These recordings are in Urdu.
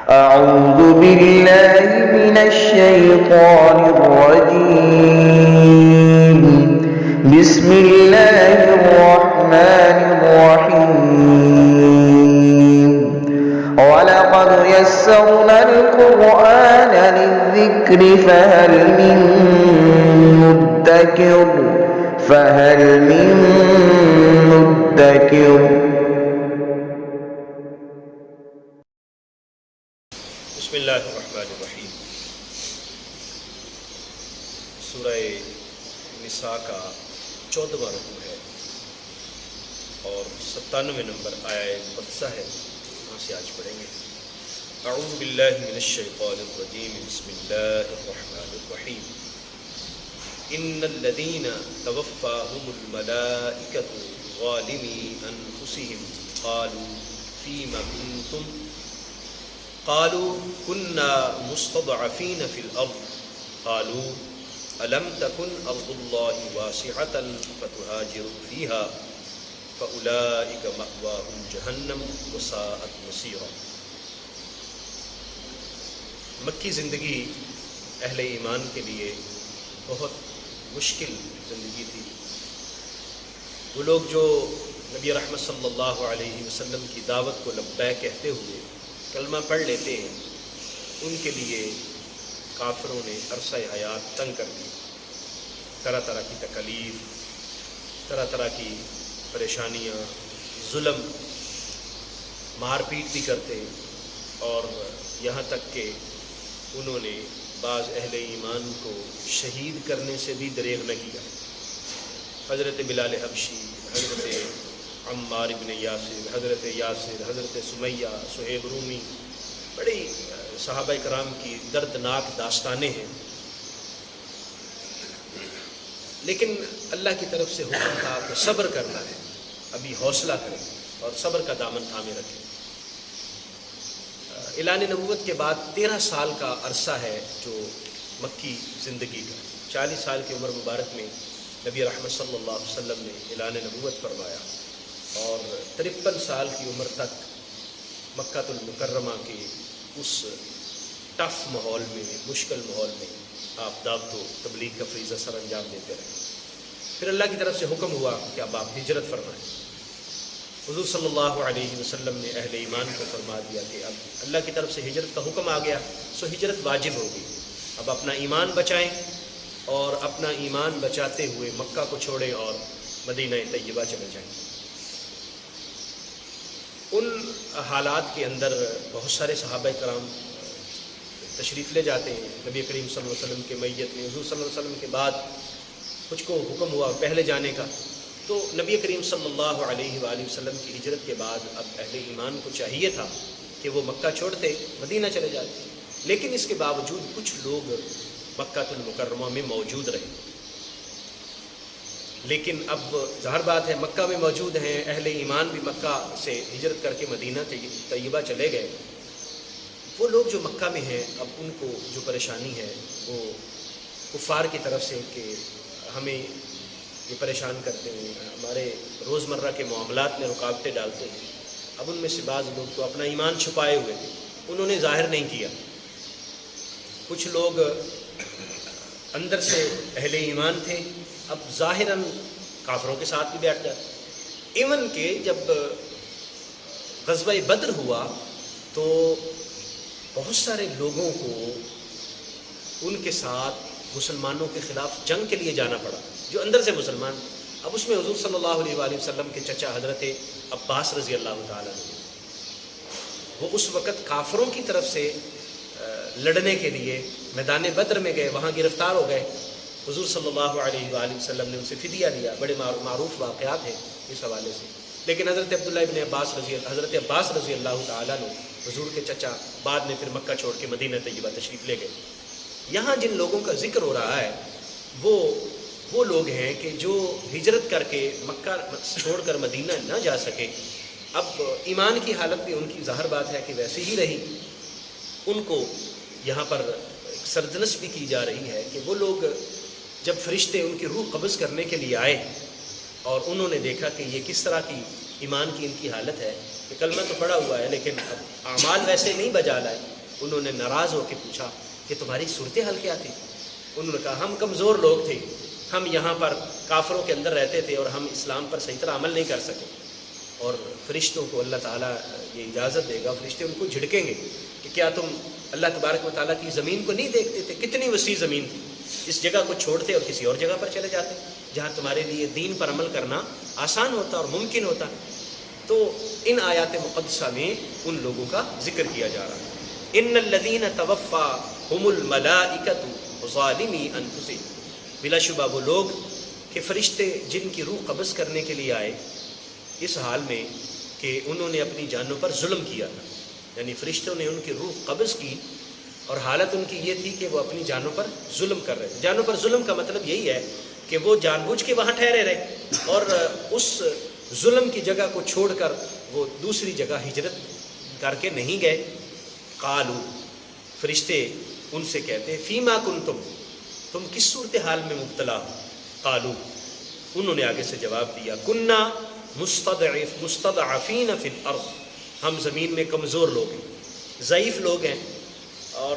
أعوذ بالله من الشيطان الرجيم. بسم الله الرحمن الرحيم. ولقد يسرنا القرآن للذكر فهل من مدكر. بسم اللہ الرحمن الرحیم. سورہ نساء کا 14واں رکوع ہے اور 97 نمبر آیہ مقدسہ ہے. وہاں سے آج پڑھیں گے. اعوذ باللہ من الشیطان الرجیم. بسم اللہ الرحمن الرحیم. ان الذین توفاہم الملائکۃ ظالمی انفسہم قالوا فیم کنتم قالوا كنا مستضعفين في الأرض قالوا ألم تكن أرض الله واسعة فتهاجروا فيها فأولئك مأواهم جهنم وساءت مصيرا. مکی زندگی اہل ایمان کے لیے بہت مشکل زندگی تھی. وہ لوگ جو نبی رحمت صلی اللہ علیہ وسلم کی دعوت کو لبیک کہتے ہوئے کلمہ پڑھ لیتے ہیں، ان کے لیے کافروں نے عرصہ حیات تنگ کر دی. طرح طرح کی تکالیف، طرح طرح کی پریشانیاں، ظلم، مار پیٹ بھی کرتے، اور یہاں تک کہ انہوں نے بعض اہل ایمان کو شہید کرنے سے بھی دریغ نہ کیا. حضرت بلال حبشی، حضرت عمار بن یاسر، حضرت یاسر، حضرت سمیہ، سہیب رومی، بڑی صحابہ کرام کی دردناک داستانیں ہیں. لیکن اللہ کی طرف سے حکم تھا کہ صبر کرنا ہے، ابھی حوصلہ کریں اور صبر کا دامن تھامے رکھیں. اعلان نبوت کے بعد 13 سال کا عرصہ ہے جو مکی زندگی کا. 40 سال کی عمر مبارک میں نبی رحمت صلی اللہ علیہ وسلم نے اعلان نبوت فرمایا، اور 53 سال کی عمر تک مکہ المکرمہ کے اس ٹف ماحول میں، مشکل ماحول میں آپ دعوت و تبلیغ کا فریضہ سر انجام دیتے رہے. پھر اللہ کی طرف سے حکم ہوا کہ اب آپ ہجرت فرمائیں. حضور صلی اللہ علیہ وسلم نے اہل ایمان کو فرما دیا کہ اب اللہ کی طرف سے ہجرت کا حکم آ گیا، سو ہجرت واجب ہوگی. اب اپنا ایمان بچائیں، اور اپنا ایمان بچاتے ہوئے مکہ کو چھوڑیں اور مدینہ طیبہ چلے جائیں. ان حالات کے اندر بہت سارے صحابہ کرام تشریف لے جاتے ہیں. نبی کریم صلی اللہ علیہ وسلم کے میت میں حضور صلی اللہ علیہ وسلم کے بعد کچھ کو حکم ہوا پہلے جانے کا، تو نبی کریم صلی اللہ علیہ وآلہ وسلم کی ہجرت کے بعد اب اہل ایمان کو چاہیے تھا کہ وہ مکہ چھوڑتے، مدینہ چلے جاتے. لیکن اس کے باوجود کچھ لوگ مکہ المکرمہ میں موجود رہے. لیکن اب ظاہر بات ہے مکہ میں موجود ہیں، اہل ایمان بھی مکہ سے ہجرت کر کے مدینہ طیبہ چلے گئے. وہ لوگ جو مکہ میں ہیں، اب ان کو جو پریشانی ہے وہ کفار کی طرف سے کہ ہمیں یہ پریشان کرتے ہیں، ہمارے روزمرہ کے معاملات میں رکاوٹیں ڈالتے ہیں. اب ان میں سے بعض لوگ تو اپنا ایمان چھپائے ہوئے تھے، انہوں نے ظاہر نہیں کیا. کچھ لوگ اندر سے اہل ایمان تھے، اب ظاہراً کافروں کے ساتھ بھی بیٹھ جاتے. ایون کہ جب غزوہ بدر ہوا تو بہت سارے لوگوں کو ان کے ساتھ مسلمانوں کے خلاف جنگ کے لیے جانا پڑا جو اندر سے مسلمان. اب اس میں حضور صلی اللہ علیہ وآلہ وسلم کے چچا حضرت عباس رضی اللہ تعالیٰ عنہ، وہ اس وقت کافروں کی طرف سے لڑنے کے لیے میدان بدر میں گئے، وہاں گرفتار ہو گئے. حضور صلی اللہ علیہ وآلہ وسلم نے ان سے فدیہ لیا. بڑے معروف واقعات ہیں اس حوالے سے. لیکن حضرت عبداللہ ابن عباس حضرت عباس رضی اللہ تعالیٰ عنہ، حضور کے چچا، بعد میں پھر مکہ چھوڑ کے مدینہ طیبہ تشریف لے گئے. یہاں جن لوگوں کا ذکر ہو رہا ہے وہ لوگ ہیں کہ جو ہجرت کر کے مکہ چھوڑ کر مدینہ نہ جا سکے. اب ایمان کی حالت بھی ان کی ظاہر بات ہے کہ ویسے ہی رہی. ان کو یہاں پر سردنش بھی کی جا رہی ہے کہ وہ لوگ جب فرشتے ان کی روح قبض کرنے کے لیے آئے اور انہوں نے دیکھا کہ یہ کس طرح کی ایمان کی ان کی حالت ہے کہ کلمہ تو پڑا ہوا ہے لیکن اب اعمال ویسے نہیں بجا لائے. انہوں نے ناراض ہو کے پوچھا کہ تمہاری صورتحال کیا تھی؟ انہوں نے کہا ہم کمزور لوگ تھے، ہم یہاں پر کافروں کے اندر رہتے تھے اور ہم اسلام پر صحیح طرح عمل نہیں کر سکے، اور فرشتوں کو اللہ تعالیٰ یہ اجازت دے گا، فرشتے ان کو جھڑکیں گے کہ کیا تم اللہ تبارک و تعالیٰ کی زمین کو نہیں دیکھتے تھے؟ کتنی وسیع زمین تھی، اس جگہ کو چھوڑتے اور کسی اور جگہ پر چلے جاتے جہاں تمہارے لیے دین پر عمل کرنا آسان ہوتا اور ممکن ہوتا۔ تو ان آیات مقدسہ میں ان لوگوں کا ذکر کیا جا رہا ہے۔ ان الذین توفاہم الملائکۃ ظالمی انفسہم، بلا شبہ وہ لوگ کہ فرشتے جن کی روح قبض کرنے کے لیے آئے اس حال میں کہ انہوں نے اپنی جانوں پر ظلم کیا تھا، یعنی فرشتوں نے ان کی روح قبض کی اور حالت ان کی یہ تھی کہ وہ اپنی جانوں پر ظلم کر رہے تھے۔ جانوں پر ظلم کا مطلب یہی ہے کہ وہ جان بوجھ کے وہاں ٹھہرے رہے اور اس ظلم کی جگہ کو چھوڑ کر وہ دوسری جگہ ہجرت کر کے نہیں گئے۔ قالو، فرشتے ان سے کہتے فیما کنتم، تم کس صورتحال میں مبتلا ہو؟ قالو، انہوں نے آگے سے جواب دیا کننا مستضعفین فی الارض، ہم زمین میں کمزور لوگ ہیں، ضعیف لوگ ہیں، اور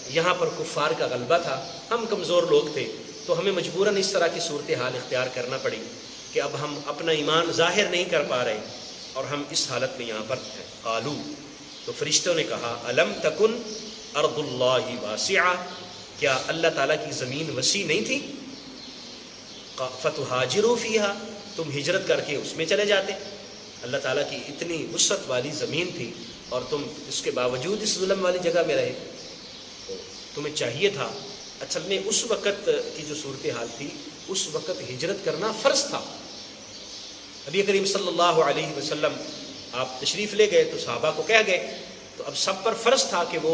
یہاں پر کفار کا غلبہ تھا، ہم کمزور لوگ تھے، تو ہمیں مجبوراً اس طرح کی صورتحال اختیار کرنا پڑی کہ اب ہم اپنا ایمان ظاہر نہیں کر پا رہے اور ہم اس حالت میں یہاں پر ہیں۔ قالو، تو فرشتوں نے کہا الم تکن ارض اللہ واسعہ، کیا اللہ تعالیٰ کی زمین وسیع نہیں تھی؟ فتہاجروا فیہا، تم ہجرت کر کے اس میں چلے جاتے۔ اللہ تعالیٰ کی اتنی وسعت والی زمین تھی اور تم اس کے باوجود اس ظلم والی جگہ میں رہے، تو تمہیں چاہیے تھا، اصل میں اس وقت کی جو صورتحال تھی اس وقت ہجرت کرنا فرض تھا۔ نبی کریم صلی اللہ علیہ وسلم آپ تشریف لے گئے تو صحابہ کو کہہ گئے، تو اب سب پر فرض تھا کہ وہ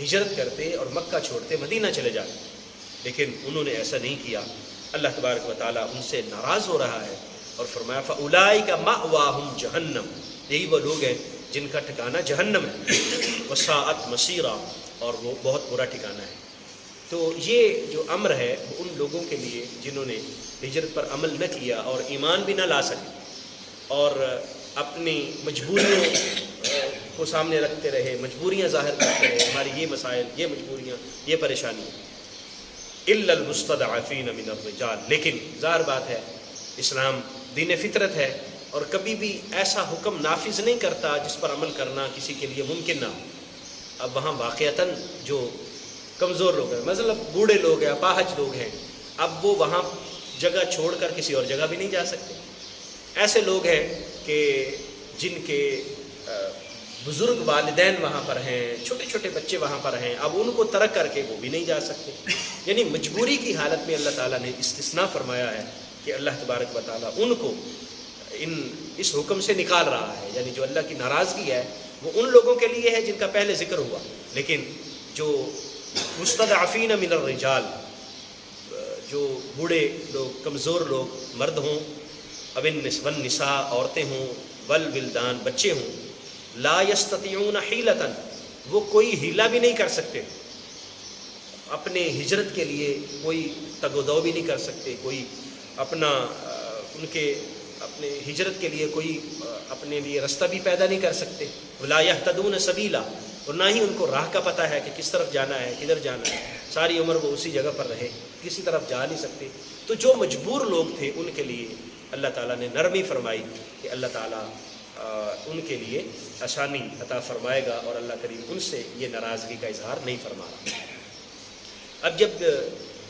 ہجرت کرتے اور مکہ چھوڑتے مدینہ چلے جاتے، لیکن انہوں نے ایسا نہیں کیا۔ اللہ تبارک و تعالیٰ ان سے ناراض ہو رہا ہے اور فرمایا فَأُولَئِكَ مَأْوَاهُمْ جَهَنَّمُ، یہی وہ لوگ ہیں جن کا ٹھکانہ جہنم ہے، وَسَاءَتْ مَصِيرًا، اور وہ بہت برا ٹھکانہ ہے۔ تو یہ جو امر ہے وہ ان لوگوں کے لیے جنہوں نے ہجرت پر عمل نہ کیا اور ایمان بھی نہ لا سکے اور اپنی مجبوریوں کو سامنے رکھتے رہے، مجبوریاں ظاہر کرتے رہے، ہماری یہ مسائل، یہ مجبوریاں، یہ پریشانیاں۔ الا المستضعفین من الرجال، لیکن ظاہر بات ہے اسلام دین فطرت ہے اور کبھی بھی ایسا حکم نافذ نہیں کرتا جس پر عمل کرنا کسی کے لیے ممکن نہ ہو۔ اب وہاں واقعتاً جو کمزور لوگ ہیں، مثلا بوڑھے لوگ ہیں، اپاہج لوگ ہیں، اب وہ وہاں جگہ چھوڑ کر کسی اور جگہ بھی نہیں جا سکتے۔ ایسے لوگ ہیں کہ جن کے بزرگ والدین وہاں پر ہیں، چھوٹے چھوٹے بچے وہاں پر ہیں، اب ان کو ترک کر کے وہ بھی نہیں جا سکتے۔ یعنی مجبوری کی حالت میں اللہ تعالیٰ نے استثناء فرمایا ہے کہ اللہ تبارک و تعالیٰ ان کو اس حکم سے نکال رہا ہے، یعنی جو اللہ کی ناراضگی ہے وہ ان لوگوں کے لیے ہے جن کا پہلے ذکر ہوا، لیکن جو مستضعفین من الرجال، جو بوڑھے لوگ، کمزور لوگ، مرد ہوں، اب النساء عورتیں ہوں، والولدان بچے ہوں، لا یستطیعون حیلۃ، وہ کوئی ہیلا بھی نہیں کر سکتے، اپنے ہجرت کے لیے کوئی تگ و دو بھی نہیں کر سکتے، کوئی اپنا ان کے اپنے ہجرت کے لیے کوئی اپنے لیے راستہ بھی پیدا نہیں کر سکتے، ولا یہتدون سبیلا، اور نہ ہی ان کو راہ کا پتہ ہے کہ کس طرف جانا ہے، کدھر جانا ہے، ساری عمر وہ اسی جگہ پر رہے، کسی طرف جا نہیں سکتے۔ تو جو مجبور لوگ تھے ان کے لیے اللہ تعالیٰ نے نرمی فرمائی کہ اللہ تعالیٰ ان کے لیے آسانی عطا فرمائے گا اور اللہ کریم ان سے یہ ناراضگی کا اظہار نہیں فرما رہا۔ اب جب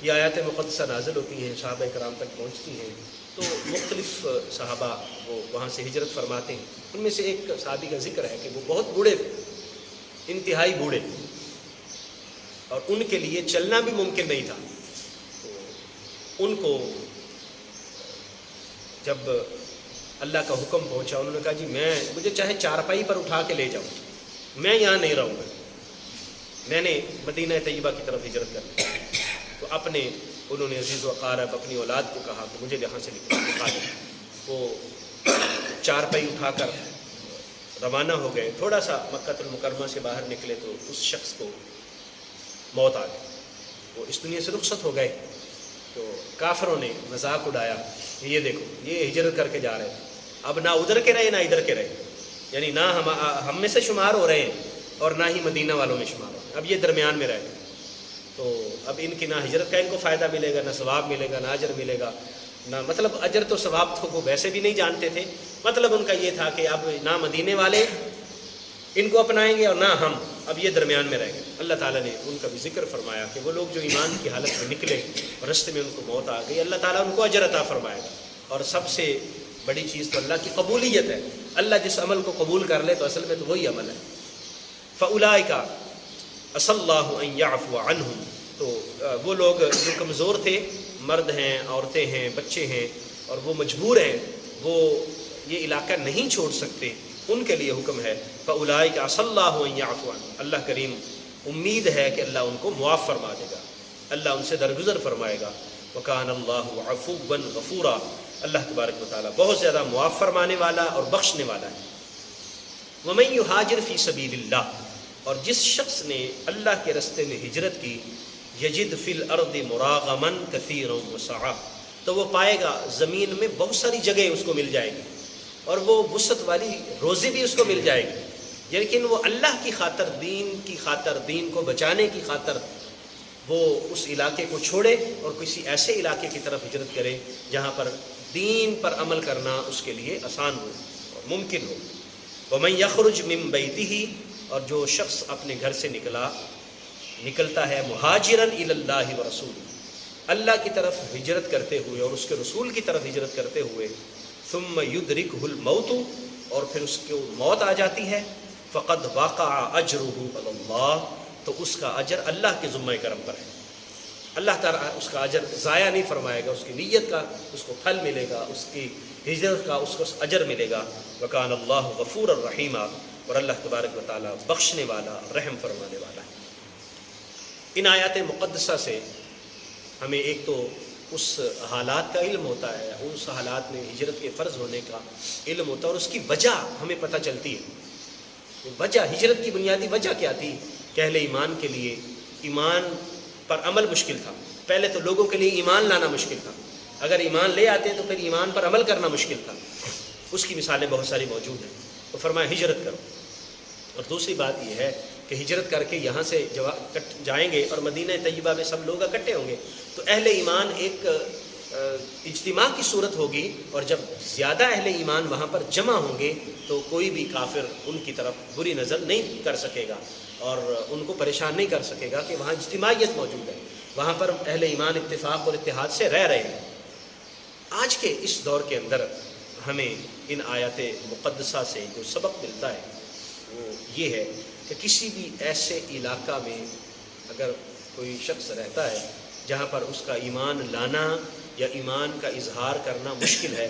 یہ آیات مقدسہ نازل ہوتی ہیں، صحابہ کرام تک پہنچتی ہیں، تو مختلف صحابہ وہ وہاں سے ہجرت فرماتے ہیں۔ ان میں سے ایک صحابی کا ذکر ہے کہ وہ بہت بوڑھے تھے، انتہائی بوڑھے، اور ان کے لیے چلنا بھی ممکن نہیں تھا۔ تو ان کو جب اللہ کا حکم پہنچا، انہوں نے کہا جی مجھے چاہے چارپائی پر اٹھا کے لے جاؤ، میں یہاں نہیں رہوں گا، میں نے مدینہ طیبہ کی طرف ہجرت کرنی۔ تو انہوں نے عزیز و اقارب اپنی اولاد کو کہا کہ مجھے یہاں سے نکال دو۔ وہ چارپائی اٹھا کر روانہ ہو گئے، تھوڑا سا مکہ المکرمہ سے باہر نکلے تو اس شخص کو موت آ گئی، وہ اس دنیا سے رخصت ہو گئے۔ تو کافروں نے مذاق اڑایا، یہ دیکھو یہ ہجرت کر کے جا رہے ہیں، اب نہ ادھر کے رہے نہ ادھر کے رہے، یعنی نہ ہم میں سے شمار ہو رہے ہیں اور نہ ہی مدینہ والوں میں شمار ہوتے، اب یہ درمیان میں رہتے ہیں۔ تو اب ان کی نہ ہجرت کا ان کو فائدہ ملے گا، نہ ثواب ملے گا، نہ اجر ملے گا، نہ مطلب اجر تو ثواب تو وہ ویسے بھی نہیں جانتے تھے، مطلب ان کا یہ تھا کہ اب نہ مدینے والے ان کو اپنائیں گے اور نہ ہم، اب یہ درمیان میں رہ گئے۔ اللہ تعالیٰ نے ان کا بھی ذکر فرمایا کہ وہ لوگ جو ایمان کی حالت میں نکلے اور رستے میں ان کو موت آ گئی، اللہ تعالیٰ ان کو اجر عطا فرمائے گا۔ اور سب سے بڑی چیز تو اللہ کی قبولیت ہے، اللہ جس عمل کو قبول کر لے تو اصل میں تو وہی عمل ہے۔ فَأُولَٰئِکَ عَسَى اللَّهُ أَن يَعْفُوَ عَنْهُمْ، تو وہ لوگ جو کمزور تھے، مرد ہیں، عورتیں ہیں، بچے ہیں، اور وہ مجبور ہیں، وہ یہ علاقہ نہیں چھوڑ سکتے، ان کے لیے حکم ہے فَأُولَٰئِکَ عَسَى اللَّهُ أَن يَعْفُوَ عَنْهُمْ، اللہ کریم امید ہے کہ اللہ ان کو معاف فرما دے گا، اللہ ان سے درگزر فرمائے گا۔ وَكَانَ اللَّهُ عَفُوًّا غَفُورًا، اللہ تبارک و تعالیٰ بہت زیادہ معاف فرمانے والا اور بخشنے والا ہے۔ وَمَن يُهَاجِرْ فِي سَبِيلِ اللَّهِ، اور جس شخص نے اللہ کے رستے میں ہجرت کی، یجد فی الارض مراغما کثیرا وسعا، تو وہ پائے گا زمین میں بہت ساری جگہ اس کو مل جائے گی، اور وہ وسعت والی روزی بھی اس کو مل جائے گی، لیکن وہ اللہ کی خاطر، دین کو بچانے کی خاطر وہ اس علاقے کو چھوڑے اور کسی ایسے علاقے کی طرف ہجرت کرے جہاں پر دین پر عمل کرنا اس کے لیے آسان ہو اور ممکن ہو۔ وَمَن يَخْرُجْ مِن بَيْتِهِ، اور جو شخص اپنے گھر سے نکلتا ہے مہاجرن الی اللہ ورسولہ، اللہ کی طرف ہجرت کرتے ہوئے اور اس کے رسول کی طرف ہجرت کرتے ہوئے، ثم یدرکہ الموت، اور پھر اس کو موت آ جاتی ہے، فقد وقع اجرہ علی اللہ، تو اس کا اجر اللہ کے ذمہ کرم پر ہے، اللہ تعالیٰ اس کا اجر ضائع نہیں فرمائے گا، اس کی نیت کا اس کو پھل ملے گا، اس کی ہجرت کا اس کو اجر ملے گا۔ وکان اللہ غفور الرحیم، اور اللہ تبارک و تعالیٰ بخشنے والا، رحم فرمانے والا ہے۔ ان آیات مقدسہ سے ہمیں ایک تو اس حالات کا علم ہوتا ہے، اس حالات میں ہجرت کے فرض ہونے کا علم ہوتا ہے، اور اس کی وجہ ہمیں پتہ چلتی ہے۔ وجہ، ہجرت کی بنیادی وجہ کیا تھی کہ اہل ایمان کے لیے ایمان پر عمل مشکل تھا۔ پہلے تو لوگوں کے لیے ایمان لانا مشکل تھا، اگر ایمان لے آتے تو پھر ایمان پر عمل کرنا مشکل تھا۔ اس کی مثالیں بہت ساری موجود ہیں، تو فرمایا ہجرت کرو۔ اور دوسری بات یہ ہے کہ ہجرت کر کے یہاں سے جائیں گے اور مدینہ طیبہ میں سب لوگ اکٹھے ہوں گے، تو اہل ایمان ایک اجتماع کی صورت ہوگی، اور جب زیادہ اہل ایمان وہاں پر جمع ہوں گے تو کوئی بھی کافر ان کی طرف بری نظر نہیں کر سکے گا اور ان کو پریشان نہیں کر سکے گا کہ وہاں اجتماعیت موجود ہے، وہاں پر اہل ایمان اتفاق اور اتحاد سے رہ رہے ہیں۔ آج کے اس دور کے اندر ہمیں ان آیات مقدسہ سے جو سبق ملتا ہے وہ یہ ہے کہ کسی بھی ایسے علاقہ میں اگر کوئی شخص رہتا ہے جہاں پر اس کا ایمان لانا یا ایمان کا اظہار کرنا مشکل ہے،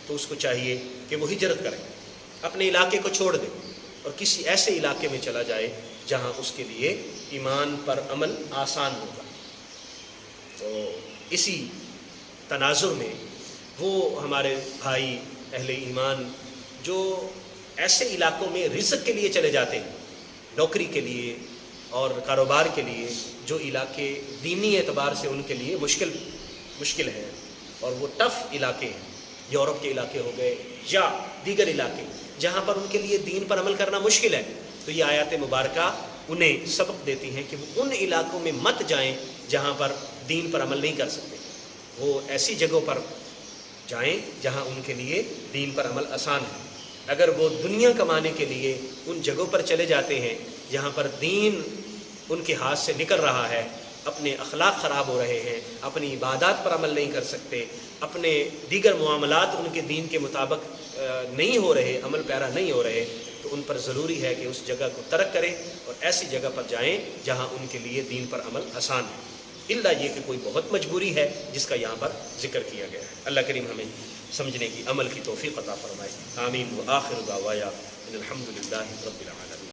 تو اس کو چاہیے کہ وہ ہجرت کرے، اپنے علاقے کو چھوڑ دے اور کسی ایسے علاقے میں چلا جائے جہاں اس کے لیے ایمان پر عمل آسان ہوگا۔ تو اسی تناظر میں وہ ہمارے بھائی اہل ایمان جو ایسے علاقوں میں رزق کے لیے چلے جاتے ہیں، نوکری کے لیے اور کاروبار کے لیے، جو علاقے دینی اعتبار سے ان کے لیے مشکل ہیں اور وہ ٹف علاقے ہیں، یورپ کے علاقے ہو گئے یا دیگر علاقے جہاں پر ان کے لیے دین پر عمل کرنا مشکل ہے، تو یہ آیات مبارکہ انہیں سبق دیتی ہیں کہ وہ ان علاقوں میں مت جائیں جہاں پر دین پر عمل نہیں کر سکتے، وہ ایسی جگہوں پر جائیں جہاں ان کے لیے دین پر عمل آسان ہے۔ اگر وہ دنیا کمانے کے لیے ان جگہوں پر چلے جاتے ہیں جہاں پر دین ان کے ہاتھ سے نکل رہا ہے، اپنے اخلاق خراب ہو رہے ہیں، اپنی عبادات پر عمل نہیں کر سکتے، اپنے دیگر معاملات ان کے دین کے مطابق نہیں ہو رہے، عمل پیرا نہیں ہو رہے، تو ان پر ضروری ہے کہ اس جگہ کو ترک کریں اور ایسی جگہ پر جائیں جہاں ان کے لیے دین پر عمل آسان ہے، الا یہ کہ کوئی بہت مجبوری ہے جس کا یہاں پر ذکر کیا گیا ہے۔ اللہ کریم ہمیں سمجھنے کی، عمل کی توفیق عطا فرمائے۔ آمین۔ وآخر دعوایا ان الحمد للہ رب العالمین۔